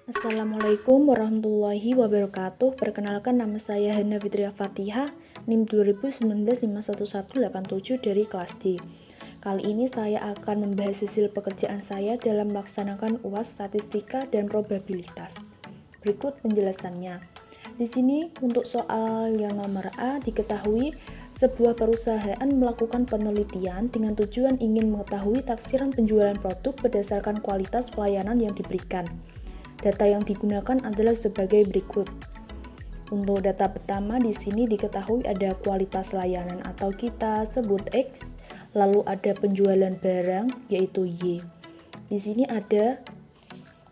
Assalamualaikum warahmatullahi wabarakatuh. Perkenalkan, nama saya Hana Fitria Fatihah, NIM 2019511187 dari kelas D. Kali ini saya akan membahas hasil pekerjaan saya dalam melaksanakan UAS statistika dan probabilitas. Berikut penjelasannya. Di sini untuk soal yang nomor A, diketahui sebuah perusahaan melakukan penelitian dengan tujuan ingin mengetahui taksiran penjualan produk berdasarkan kualitas pelayanan yang diberikan. Data yang digunakan adalah sebagai berikut. Untuk data pertama di sini diketahui ada kualitas layanan atau kita sebut X, lalu ada penjualan barang yaitu Y. Di sini ada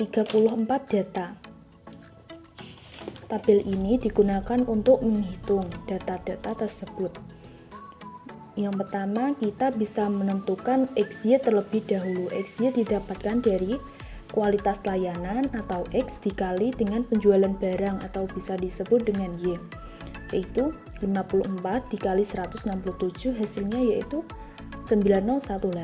34 data. Tabel ini digunakan untuk menghitung data-data tersebut. Yang pertama, kita bisa menentukan XY terlebih dahulu. XY didapatkan dari kualitas layanan atau X dikali dengan penjualan barang atau bisa disebut dengan Y, yaitu 54 dikali 167, hasilnya yaitu 9018.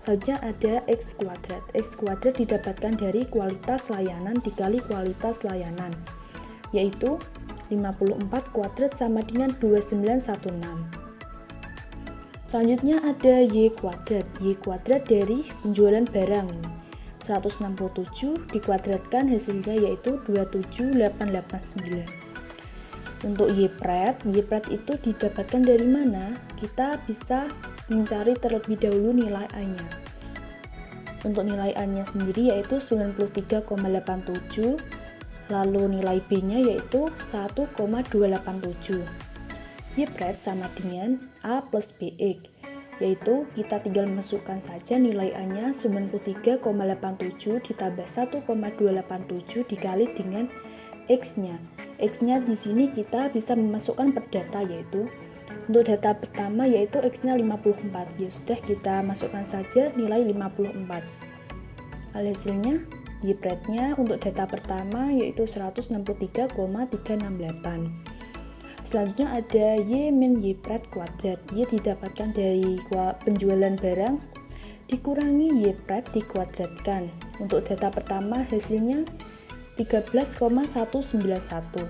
Selanjutnya ada X kuadrat. X kuadrat didapatkan dari kualitas layanan dikali kualitas layanan, yaitu 54 kuadrat sama dengan 2916. Selanjutnya ada Y kuadrat. Y kuadrat dari penjualan barang, 167 dikuadratkan hasilnya yaitu 27889. Untuk Y pret itu didapatkan dari mana? Kita bisa mencari terlebih dahulu nilai A-nya. Untuk nilai A-nya sendiri yaitu 93,87, lalu nilai B-nya yaitu 1,287. Y pret sama dengan A plus BX, yaitu kita tinggal masukkan saja nilai A-nya 93,87 ditambah 1,287 dikali dengan X-nya. X-nya di sini kita bisa memasukkan per data, yaitu untuk data pertama yaitu X-nya 54. Ya sudah, kita masukkan saja nilai 54. Hasilnya Y pret-nya untuk data pertama yaitu 163,368. Selanjutnya ada Y min Y pret kuadrat. Y didapatkan dari penjualan barang dikurangi Y pret dikuadratkan. Untuk data pertama hasilnya 13,191.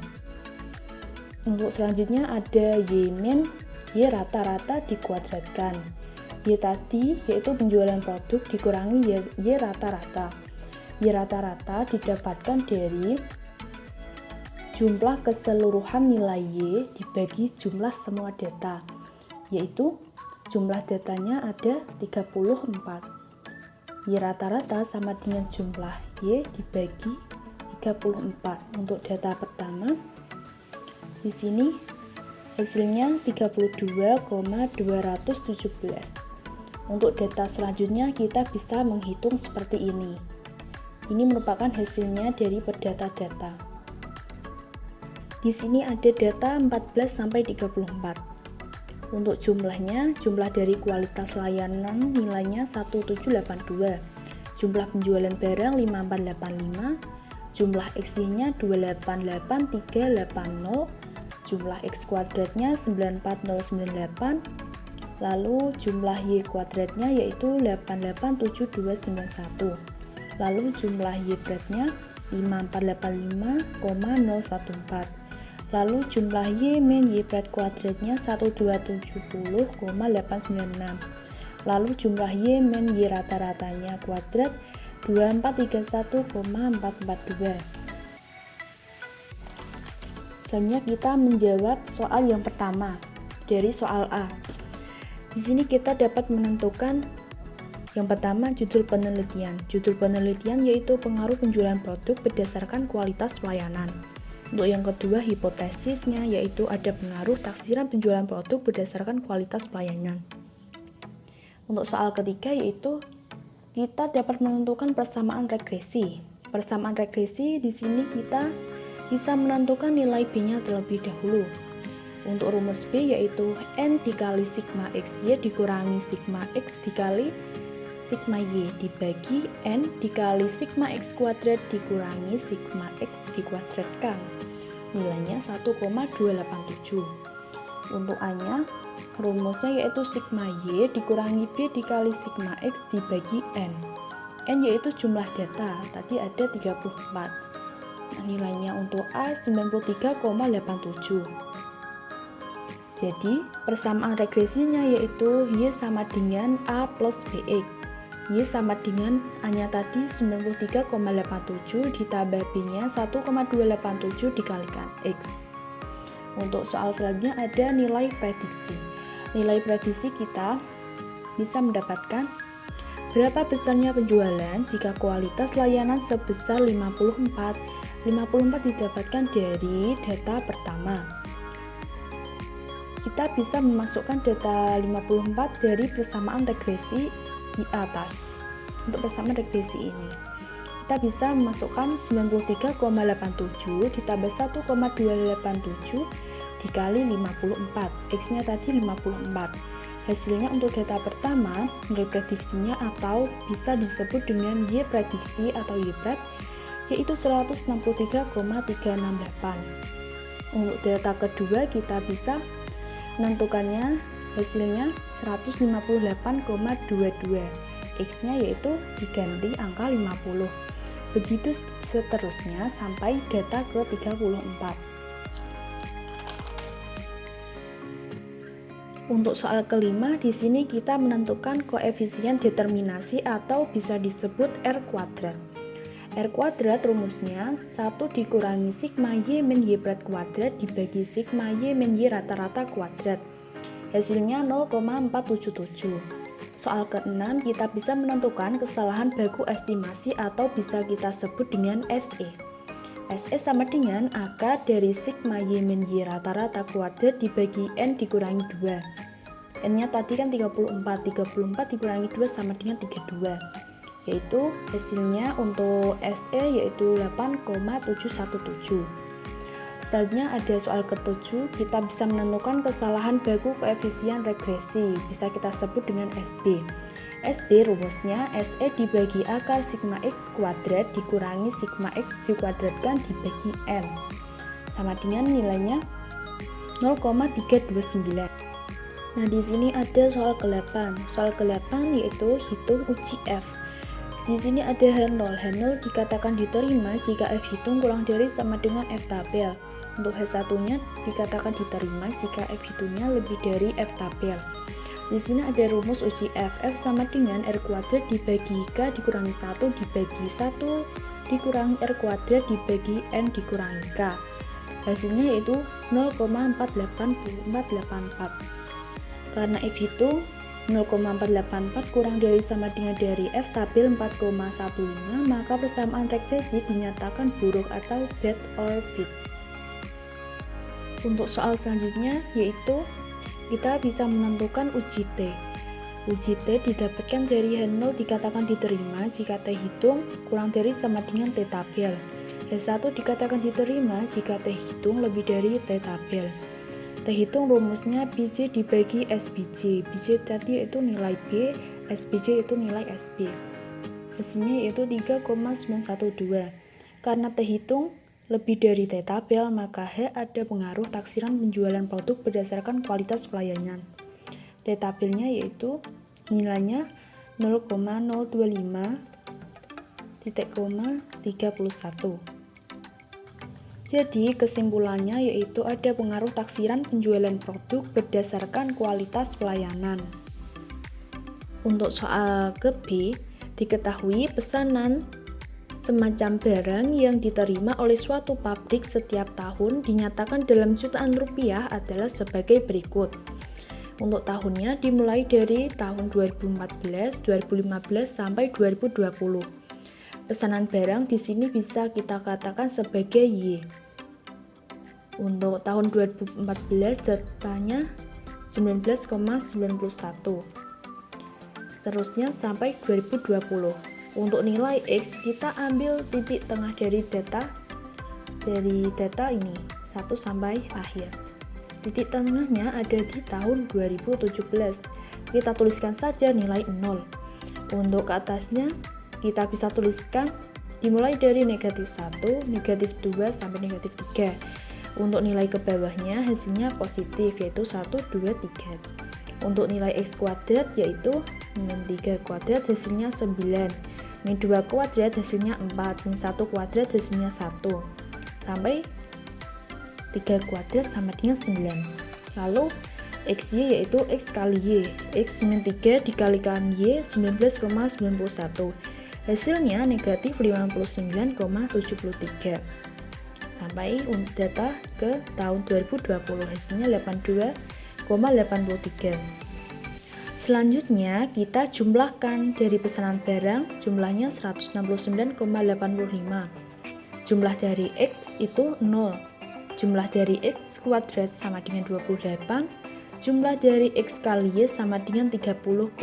Untuk selanjutnya ada Y min Y rata-rata dikuadratkan. Y tadi yaitu penjualan produk dikurangi Y rata-rata. Y rata-rata didapatkan dari jumlah keseluruhan nilai Y dibagi jumlah semua data, yaitu jumlah datanya ada 34. Y rata-rata sama dengan jumlah Y dibagi 34. Untuk data pertama di sini hasilnya 32,217. Untuk data selanjutnya kita bisa menghitung seperti ini. Ini merupakan hasilnya dari perdata-data. Di sini ada data 14 sampai 34. Untuk jumlahnya, jumlah dari kualitas layanan nilainya 1782. Jumlah penjualan barang 5485. Jumlah X-nya 288380. Jumlah X kuadratnya 94098. Lalu jumlah Y kuadratnya yaitu 887291. Lalu jumlah Y pret-nya 5485,014. Lalu jumlah Y min Y pret kuadratnya 1270,896. Lalu jumlah Y min Y rata-ratanya kuadrat 2431,442. Selanjutnya kita menjawab soal yang pertama dari soal A. Di sini kita dapat menentukan yang pertama judul penelitian. Judul penelitian yaitu pengaruh penjualan produk berdasarkan kualitas pelayanan. Untuk yang kedua, hipotesisnya yaitu ada pengaruh taksiran penjualan produk berdasarkan kualitas pelayanan. Untuk soal ketiga yaitu kita dapat menentukan persamaan regresi. Persamaan regresi di sini kita bisa menentukan nilai B-nya terlebih dahulu. Untuk rumus B yaitu N dikali sigma XY dikurangi sigma X dikali sigma Y dibagi N dikali sigma X kuadrat dikurangi sigma X dikuadratkan. Nilainya 1,287. Untuk A-nya, rumusnya yaitu sigma Y dikurangi B dikali sigma X dibagi N. N yaitu jumlah data, tadi ada 34. Nilainya untuk A 93,87. Jadi persamaan regresinya yaitu Y sama dengan A plus BX. Y sama dengan A-nya tadi 93,87 ditambah B-nya 1,287 dikalikan X. Untuk soal selanjutnya ada nilai prediksi. Nilai prediksi kita bisa mendapatkan berapa besarnya penjualan jika kualitas layanan sebesar 54. 54 didapatkan dari data pertama. Kita bisa memasukkan data 54 dari persamaan regresi di atas. Untuk persamaan regresi ini kita bisa memasukkan 93,87 ditambah 1,287 dikali 54. X nya tadi 54. Hasilnya untuk data pertama nilai prediksinya atau bisa disebut dengan Y prediksi atau Y pred yaitu 163,368. Untuk data kedua kita bisa menentukannya hasilnya 158,22. X-nya yaitu diganti angka 50. Begitu seterusnya sampai data ke-34. Untuk soal kelima, di sini kita menentukan koefisien determinasi atau bisa disebut R kuadrat. R kuadrat rumusnya 1 dikurangi sigma Y min Y pred kuadrat dibagi sigma Y min Y rata-rata kuadrat. Hasilnya 0,477. Soal ke-6 kita bisa menentukan kesalahan baku estimasi atau bisa kita sebut dengan SE. SE sama dengan akar dari sigma Y min Y rata-rata kuadrat dibagi N dikurangi 2. N nya tadi kan 34 dikurangi 2 sama dengan 32, yaitu hasilnya untuk SE yaitu 8,717. Selanjutnya ada soal ke-7, kita bisa menentukan kesalahan baku koefisien regresi, bisa kita sebut dengan SB. SB rumusnya SE dibagi akar sigma X kuadrat dikurangi sigma X dikuadratkan dibagi N, sama dengan nilainya 0,329. Nah, di sini ada soal ke-8. Soal ke-8 yaitu hitung uji F. Di sini ada H0. H0 dikatakan diterima jika F hitung kurang dari sama dengan F tabel. Untuk H1-nya dikatakan diterima jika F hitungnya lebih dari F tabel. Di sini ada rumus uji F. F sama dengan R kuadrat dibagi K dikurangi 1 dibagi 1 dikurangi R kuadrat dibagi N dikurangi K. Hasilnya yaitu 0,48484. Karena F hitung 0,484 kurang dari sama dengan dari F tabel 4,15, maka persamaan regresi dinyatakan buruk atau bad or fit. Untuk soal selanjutnya yaitu kita bisa menentukan uji T. Uji T didapatkan dari H0 dikatakan diterima jika T hitung kurang dari sama dengan T tabel. H1 dikatakan diterima jika T hitung lebih dari T tabel. T hitung rumusnya BJ dibagi SBJ. BJ tadi itu nilai B, SBJ itu nilai SB. Hasilnya yaitu 3,912. Karena T hitung lebih dari T tabel, maka H ada pengaruh taksiran penjualan produk berdasarkan kualitas pelayanan. T tabelnya yaitu nilainya 0,025,31. Jadi kesimpulannya yaitu ada pengaruh taksiran penjualan produk berdasarkan kualitas pelayanan. Untuk soal ke B, diketahui pesanan semacam barang yang diterima oleh suatu pabrik setiap tahun dinyatakan dalam jutaan rupiah adalah sebagai berikut. Untuk tahunnya dimulai dari tahun 2014, 2015 sampai 2020. Pesanan barang di sini bisa kita katakan sebagai Y. Untuk tahun 2014 datanya 19,91. Seterusnya sampai 2020. Untuk nilai X kita ambil titik tengah dari data ini 1 sampai akhir. Titik tengahnya ada di tahun 2017. Kita tuliskan saja nilai 0. Untuk ke atasnya kita bisa tuliskan dimulai dari negatif 1, negatif 2 sampai negatif 3. Untuk nilai ke bawahnya hasilnya positif yaitu 1, 2, 3. Untuk nilai X kuadrat yaitu min 3 kuadrat hasilnya 9. Min 2 kuadrat hasilnya 4, min 1 kuadrat hasilnya 1, sampai 3 kuadrat sama dengan 9. Lalu XY yaitu X kali Y, X min 3 dikalikan Y 19,91, hasilnya negatif 59,73. Sampai data ke tahun 2020, hasilnya 82,83. Selanjutnya kita jumlahkan dari pesanan barang, jumlahnya 169,85. Jumlah dari X itu 0. Jumlah dari X kuadrat sama dengan 28. Jumlah dari X kali Y sama dengan 30,15.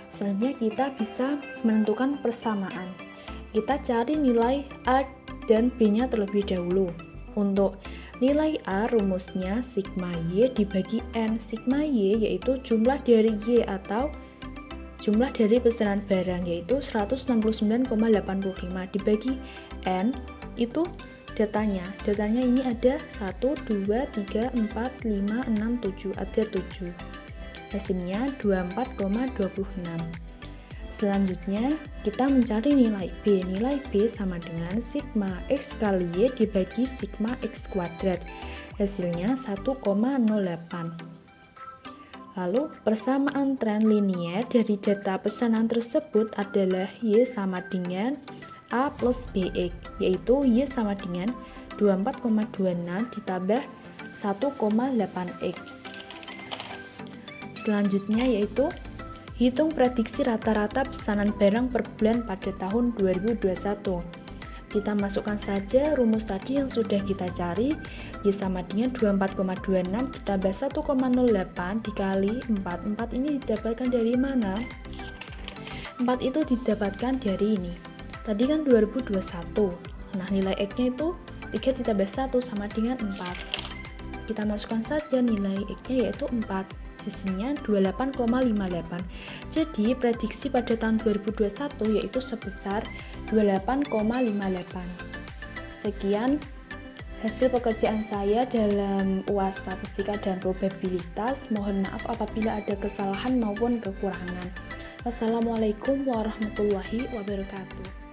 Selanjutnya kita bisa menentukan persamaan. Kita cari nilai A dan B-nya terlebih dahulu. Untuk nilai A, rumusnya sigma Y dibagi N. Sigma Y yaitu jumlah dari Y atau jumlah dari pesanan barang, yaitu 169,85 dibagi N, itu datanya. Datanya ini ada 1, 2, 3, 4, 5, 6, 7. Ada 7. Hasilnya 24,26. Selanjutnya kita mencari nilai B. Nilai B sama dengan sigma X kali Y dibagi sigma X kuadrat. Hasilnya 1,08. Lalu persamaan tren linier dari data pesanan tersebut adalah Y sama dengan A plus BX, yaitu Y sama dengan 24,26 ditambah 1,8X. Selanjutnya yaitu hitung prediksi rata-rata pesanan barang per bulan pada tahun 2021. Kita masukkan saja rumus tadi yang sudah kita cari. Y sama dengan 24,26 ditambah 1,08 dikali 4. 4 ini didapatkan dari mana? 4 itu didapatkan dari ini. Tadi kan 2021. Nah, nilai X-nya itu 3 ditambah 1 sama dengan 4. Kita masukkan saja nilai X-nya yaitu 4. Hasilnya 28,58. Jadi prediksi pada tahun 2021 yaitu sebesar 28,58. Sekian hasil pekerjaan saya dalam UAS Statistika dan Probabilitas. Mohon maaf apabila ada kesalahan maupun kekurangan. Wassalamualaikum warahmatullahi wabarakatuh.